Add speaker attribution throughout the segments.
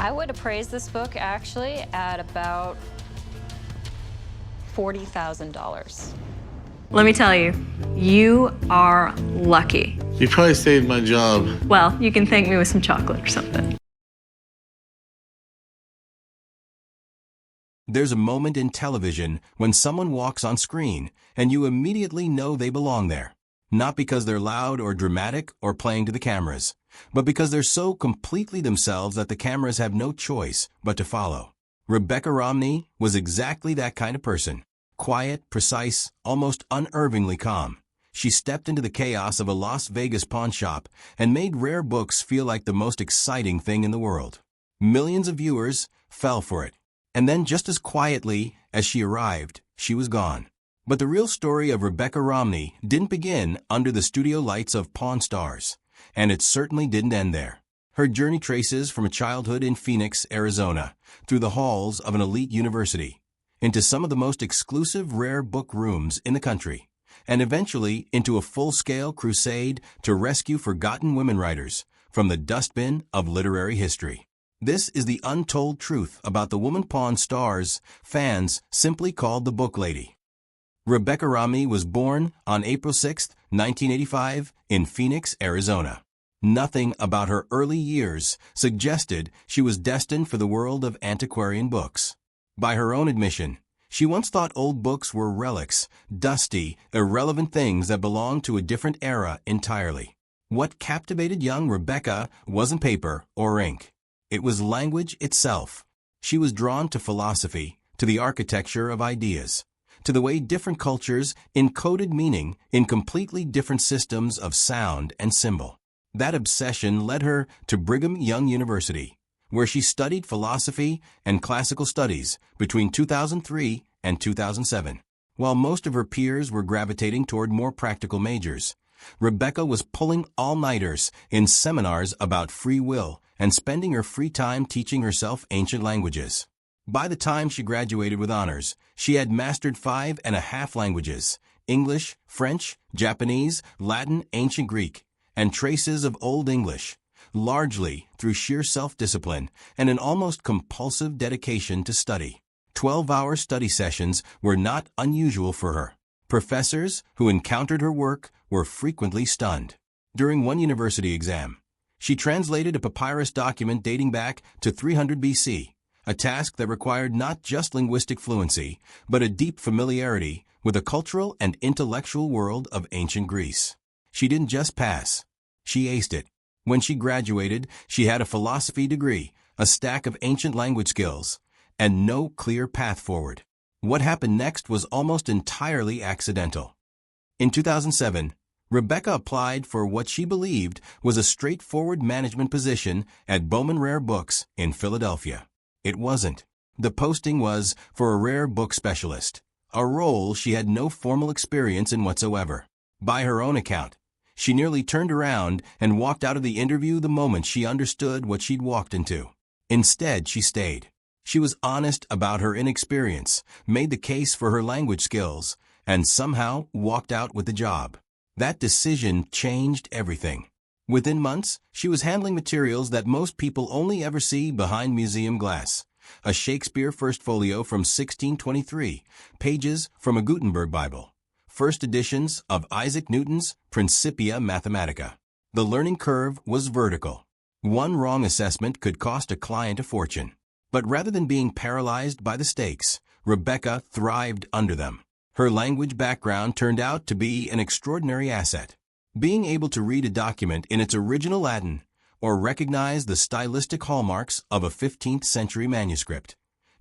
Speaker 1: I would appraise this book actually at about $40,000.
Speaker 2: Let me tell you, you are lucky.
Speaker 3: You probably saved my job.
Speaker 2: Well, you can thank me with some chocolate or something.
Speaker 4: There's a moment in television when someone walks on screen and you immediately know they belong there. Not because they're loud or dramatic or playing to the cameras, but because they're so completely themselves that the cameras have no choice but to follow. Rebecca Romney was exactly that kind of person. Quiet, precise, almost unnervingly calm. She stepped into the chaos of a Las Vegas pawn shop and made rare books feel like the most exciting thing in the world. Millions of viewers fell for it. And then just as quietly as she arrived, she was gone. But the real story of Rebecca Romney didn't begin under the studio lights of Pawn Stars, and it certainly didn't end there. Her journey traces from a childhood in Phoenix, Arizona, through the halls of an elite university, into some of the most exclusive rare book rooms in the country, and eventually into a full-scale crusade to rescue forgotten women writers from the dustbin of literary history. This is the untold truth about the woman Pawn Stars fans simply called the Book Lady. Rebecca Romney was born on April 6, 1985, in Phoenix, Arizona. Nothing about her early years suggested she was destined for the world of antiquarian books. By her own admission, she once thought old books were relics, dusty, irrelevant things that belonged to a different era entirely. What captivated young Rebecca wasn't paper or ink. It was language itself. She was drawn to philosophy, to the architecture of ideas, to the way different cultures encoded meaning in completely different systems of sound and symbol. That obsession led her to Brigham Young University, where she studied philosophy and classical studies between 2003 and 2007. While most of her peers were gravitating toward more practical majors, Rebecca was pulling all-nighters in seminars about free will and spending her free time teaching herself ancient languages. By the time she graduated with honors, she had mastered 5.5 languages: English, French, Japanese, Latin, Ancient Greek, and traces of Old English, largely through sheer self-discipline and an almost compulsive dedication to study. 12-hour study sessions were not unusual for her. Professors who encountered her work were frequently stunned. During one university exam, she translated a papyrus document dating back to 300 BC, a task that required not just linguistic fluency, but a deep familiarity with the cultural and intellectual world of ancient Greece. She didn't just pass, she aced it. When she graduated, she had a philosophy degree, a stack of ancient language skills, and no clear path forward. What happened next was almost entirely accidental. In 2007, Rebecca applied for what she believed was a straightforward management position at Bowman Rare Books in Philadelphia. It wasn't. The posting was for a rare book specialist, a role she had no formal experience in whatsoever. By her own account, she nearly turned around and walked out of the interview the moment she understood what she'd walked into. Instead, she stayed. She was honest about her inexperience, made the case for her language skills, and somehow walked out with the job. That decision changed everything. Within months, she was handling materials that most people only ever see behind museum glass. A Shakespeare First Folio from 1623, pages from a Gutenberg Bible, first editions of Isaac Newton's Principia Mathematica. The learning curve was vertical. One wrong assessment could cost a client a fortune. But rather than being paralyzed by the stakes, Rebecca thrived under them. Her language background turned out to be an extraordinary asset. Being able to read a document in its original Latin or recognize the stylistic hallmarks of a 15th century manuscript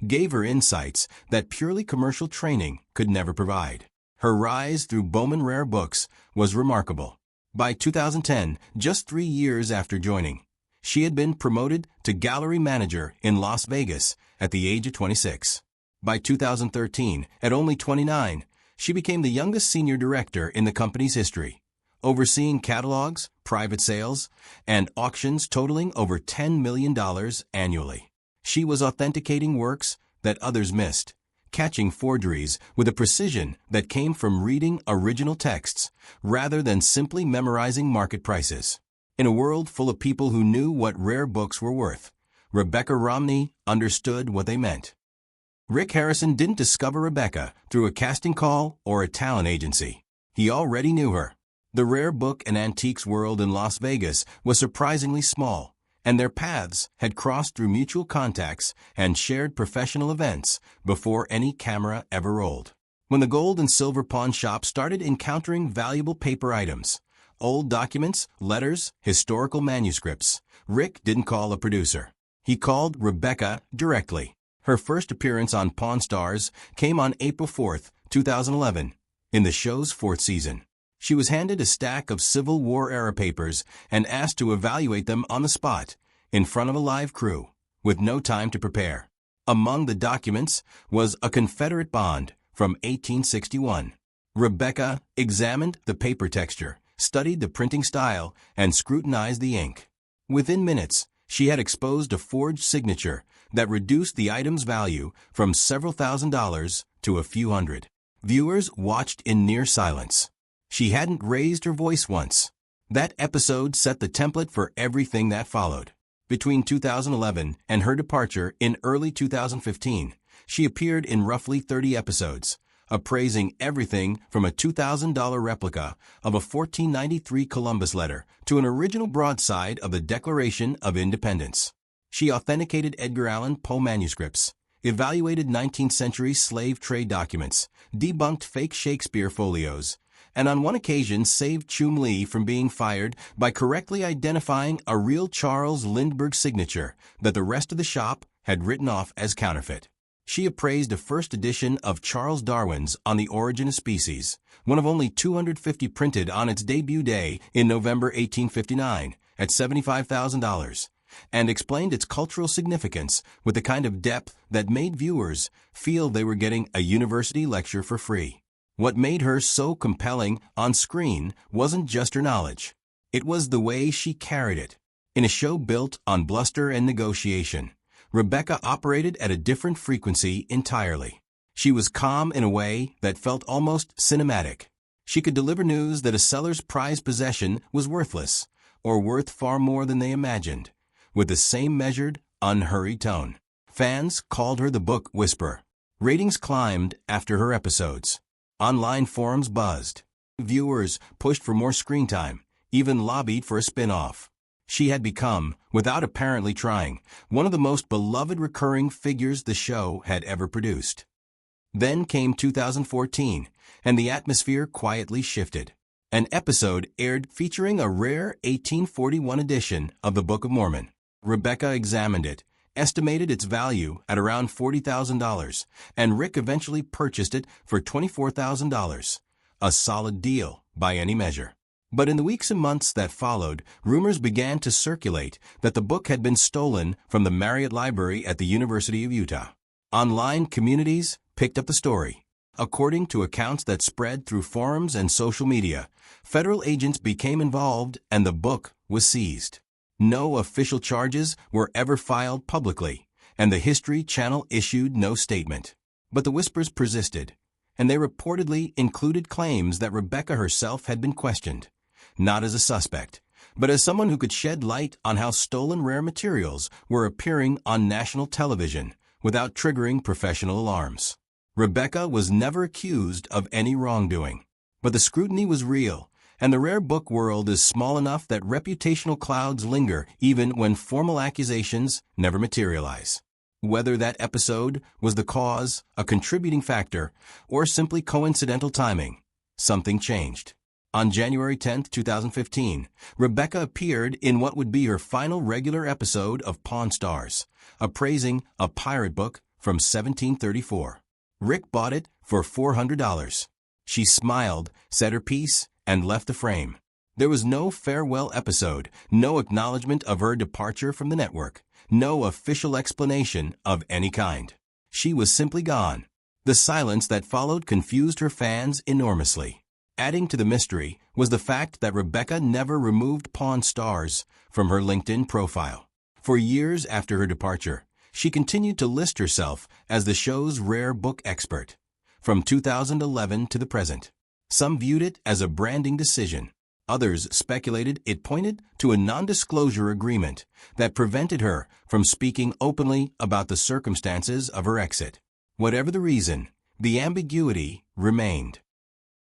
Speaker 4: gave her insights that purely commercial training could never provide. Her rise through Bowman Rare Books was remarkable. By 2010, just 3 years after joining, she had been promoted to gallery manager in Las Vegas at the age of 26. By 2013, at only 29, she became the youngest senior director in the company's history, overseeing catalogs, private sales, and auctions totaling over $10 million annually. She was authenticating works that others missed, catching forgeries with a precision that came from reading original texts rather than simply memorizing market prices. In a world full of people who knew what rare books were worth, Rebecca Romney understood what they meant. Rick Harrison didn't discover Rebecca through a casting call or a talent agency. He already knew her. The rare book and antiques world in Las Vegas was surprisingly small, and their paths had crossed through mutual contacts and shared professional events before any camera ever rolled. When the gold and silver pawn shop started encountering valuable paper items, old documents, letters, historical manuscripts, Rick didn't call a producer. He called Rebecca directly. Her first appearance on Pawn Stars came on April 4, 2011, in the show's 4th season. She was handed a stack of Civil War-era papers and asked to evaluate them on the spot, in front of a live crew, with no time to prepare. Among the documents was a Confederate bond from 1861. Rebecca examined the paper texture, studied the printing style, and scrutinized the ink. Within minutes, she had exposed a forged signature that reduced the item's value from several $1,000s to a few hundred. Viewers watched in near silence. She hadn't raised her voice once. That episode set the template for everything that followed. Between 2011 and her departure in early 2015, she appeared in roughly 30 episodes, appraising everything from a $2,000 replica of a 1493 Columbus letter to an original broadside of the Declaration of Independence. She authenticated Edgar Allan Poe manuscripts, evaluated 19th century slave trade documents, debunked fake Shakespeare folios, and on one occasion saved Chum Lee from being fired by correctly identifying a real Charles Lindbergh signature that the rest of the shop had written off as counterfeit. She appraised a first edition of Charles Darwin's On the Origin of Species, one of only 250 printed on its debut day in November 1859, at $75,000, and explained its cultural significance with the kind of depth that made viewers feel they were getting a university lecture for free. What made her so compelling on screen wasn't just her knowledge. It was the way she carried it. In a show built on bluster and negotiation, Rebecca operated at a different frequency entirely. She was calm in a way that felt almost cinematic. She could deliver news that a seller's prized possession was worthless, or worth far more than they imagined, with the same measured, unhurried tone. Fans called her the book whisperer. Ratings climbed after her episodes. Online forums buzzed. Viewers pushed for more screen time, even lobbied for a spin-off. She had become, without apparently trying, one of the most beloved recurring figures the show had ever produced. Then came 2014, and the atmosphere quietly shifted. An episode aired featuring a rare 1841 edition of the Book of Mormon. Rebecca examined it, estimated its value at around $40,000, and Rick eventually purchased it for $24,000. A solid deal by any measure. But in the weeks and months that followed, rumors began to circulate that the book had been stolen from the Marriott Library at the University of Utah. Online communities picked up the story. According to accounts that spread through forums and social media, federal agents became involved and the book was seized. No official charges were ever filed publicly, and the History Channel issued no statement. But the whispers persisted, and they reportedly included claims that Rebecca herself had been questioned, not as a suspect, but as someone who could shed light on how stolen rare materials were appearing on national television without triggering professional alarms. Rebecca was never accused of any wrongdoing, but the scrutiny was real, and the rare book world is small enough that reputational clouds linger even when formal accusations never materialize. Whether that episode was the cause, a contributing factor, or simply coincidental timing, something changed. On January 10, 2015, Rebecca appeared in what would be her final regular episode of Pawn Stars, appraising a pirate book from 1734. Rick bought it for $400. She smiled, said her piece, and left the frame. There was no farewell episode, no acknowledgement of her departure from the network, no official explanation of any kind. She was simply gone. The silence that followed confused her fans enormously. Adding to the mystery was the fact that Rebecca never removed Pawn Stars from her LinkedIn profile. For years after her departure, she continued to list herself as the show's rare book expert, from 2011 to the present. Some viewed it as a branding decision. Others speculated it pointed to a non-disclosure agreement that prevented her from speaking openly about the circumstances of her exit. Whatever the reason, the ambiguity remained.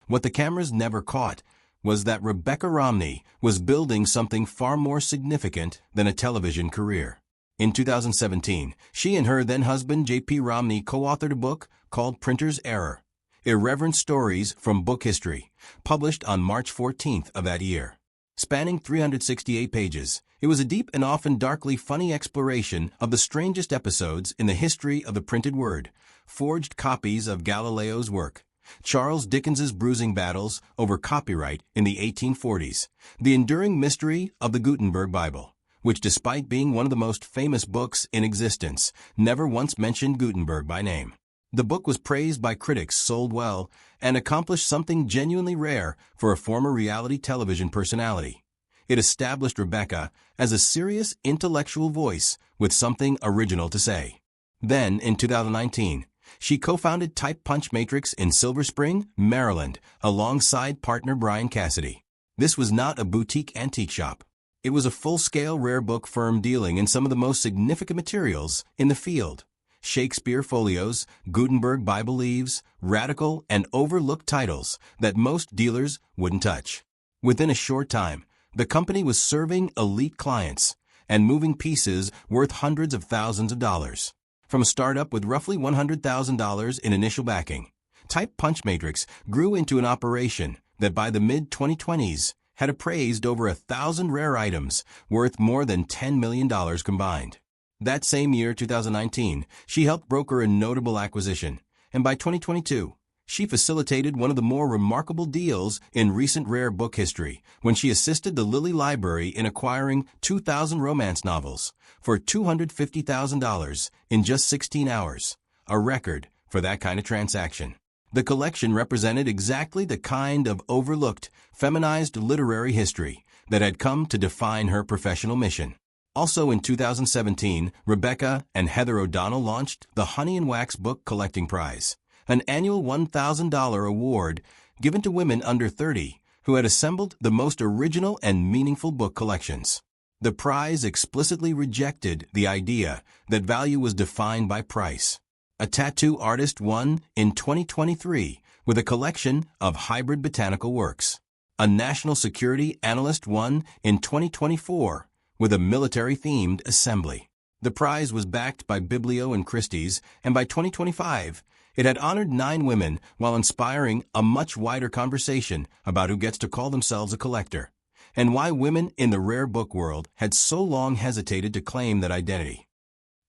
Speaker 4: What the cameras never caught was that Rebecca Romney was building something far more significant than a television career. In 2017, she and her then-husband J.P. Romney co-authored a book called Printer's Error: Irreverent Stories from Book History, published on March 14th of that year. Spanning 368 pages, it was a deep and often darkly funny exploration of the strangest episodes in the history of the printed word, forged copies of Galileo's work, Charles Dickens's bruising battles over copyright in the 1840s, the enduring mystery of the Gutenberg Bible, which despite being one of the most famous books in existence, never once mentioned Gutenberg by name. The book was praised by critics, sold well, and accomplished something genuinely rare for a former reality television personality. It established Rebecca as a serious intellectual voice with something original to say. Then, in 2019, she co-founded Type Punch Matrix in Silver Spring, Maryland, alongside partner Brian Cassidy. This was not a boutique antique shop. It was a full-scale rare book firm dealing in some of the most significant materials in the field: Shakespeare folios, Gutenberg Bible leaves, radical and overlooked titles that most dealers wouldn't touch. Within a short time, the company was serving elite clients and moving pieces worth hundreds of thousands of dollars. From a startup with roughly $100,000 in initial backing, Type Punch Matrix grew into an operation that by the mid-2020s had appraised over 1,000 rare items worth more than $10 million combined. That same year, 2019, she helped broker a notable acquisition, and by 2022, she facilitated one of the more remarkable deals in recent rare book history when she assisted the Lilly Library in acquiring 2,000 romance novels for $250,000 in just 16 hours, a record for that kind of transaction. The collection represented exactly the kind of overlooked, feminized literary history that had come to define her professional mission. Also in 2017, Rebecca and Heather O'Donnell launched the Honey and Wax Book Collecting Prize, an annual $1,000 award given to women under 30 who had assembled the most original and meaningful book collections. The prize explicitly rejected the idea that value was defined by price. A tattoo artist won in 2023 with a collection of hybrid botanical works. A national security analyst won in 2024 with a military-themed assembly. The prize was backed by Biblio and Christie's, and by 2025, it had honored 9 women while inspiring a much wider conversation about who gets to call themselves a collector, and why women in the rare book world had so long hesitated to claim that identity.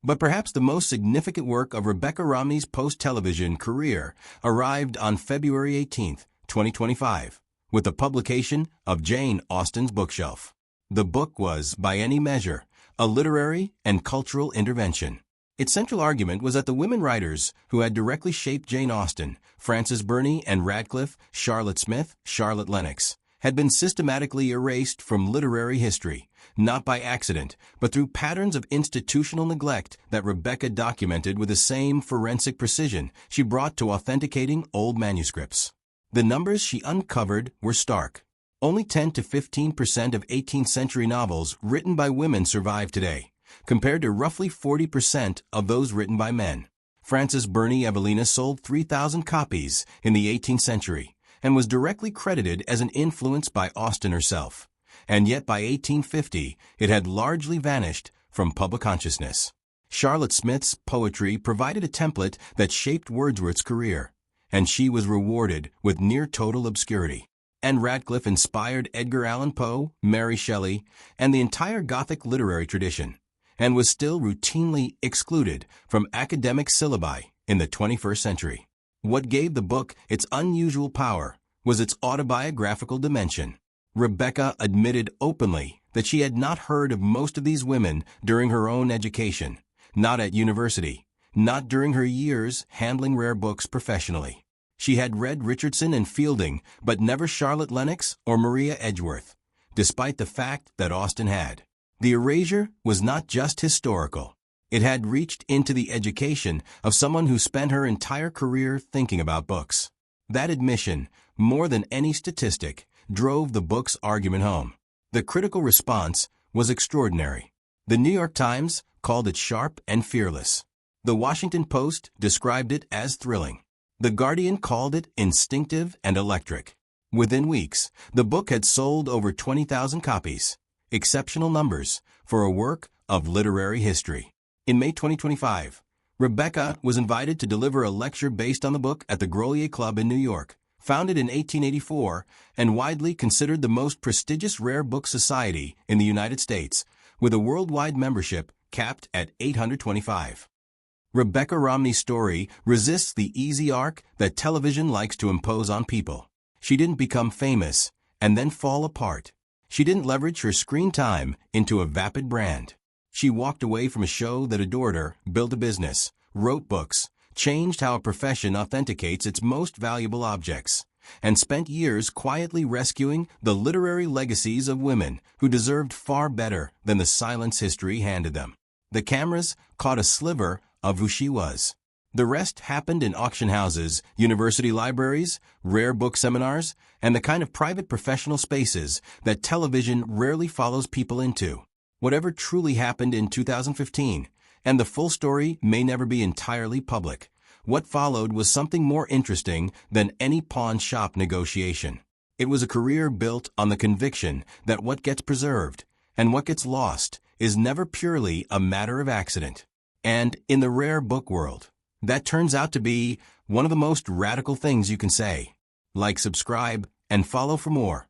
Speaker 4: But perhaps the most significant work of Rebecca Romney's post-television career arrived on February 18, 2025, with the publication of Jane Austen's Bookshelf. The book was, by any measure, a literary and cultural intervention. Its central argument was that the women writers who had directly shaped Jane Austen, Frances Burney, Anne Radcliffe, Charlotte Smith, Charlotte Lennox, had been systematically erased from literary history, not by accident, but through patterns of institutional neglect that Rebecca documented with the same forensic precision she brought to authenticating old manuscripts. The numbers she uncovered were stark. Only 10 to 15% of 18th century novels written by women survive today, compared to roughly 40% of those written by men. Frances Burney Evelina sold 3,000 copies in the 18th century and was directly credited as an influence by Austen herself. And yet by 1850, it had largely vanished from public consciousness. Charlotte Smith's poetry provided a template that shaped Wordsworth's career, and she was rewarded with near-total obscurity. Anne Radcliffe inspired Edgar Allan Poe, Mary Shelley, and the entire Gothic literary tradition, and was still routinely excluded from academic syllabi in the 21st century. What gave the book its unusual power was its autobiographical dimension. Rebecca admitted openly that she had not heard of most of these women during her own education, not at university, not during her years handling rare books professionally. She had read Richardson and Fielding, but never Charlotte Lennox or Maria Edgeworth, despite the fact that Austen had. The erasure was not just historical. It had reached into the education of someone who spent her entire career thinking about books. That admission, more than any statistic, drove the book's argument home. The critical response was extraordinary. The New York Times called it sharp and fearless. The Washington Post described it as thrilling. The Guardian called it instinctive and electric. Within weeks, the book had sold over 20,000 copies, exceptional numbers for a work of literary history. In May 2025, Rebecca was invited to deliver a lecture based on the book at the Grolier Club in New York, founded in 1884 and widely considered the most prestigious rare book society in the United States, with a worldwide membership capped at 825. Rebecca Romney's story resists the easy arc that television likes to impose on people. She didn't become famous and then fall apart. She didn't leverage her screen time into a vapid brand. She walked away from a show that adored her, built a business, wrote books, changed how a profession authenticates its most valuable objects, and spent years quietly rescuing the literary legacies of women who deserved far better than the silence history handed them. The cameras caught a sliver of who she was. The rest happened in auction houses, university libraries, rare book seminars, and the kind of private professional spaces that television rarely follows people into. Whatever truly happened in 2015, and the full story may never be entirely public, what followed was something more interesting than any pawn shop negotiation. It was a career built on the conviction that what gets preserved and what gets lost is never purely a matter of accident. And in the rare book world, that turns out to be one of the most radical things you can say. Like, subscribe, and follow for more.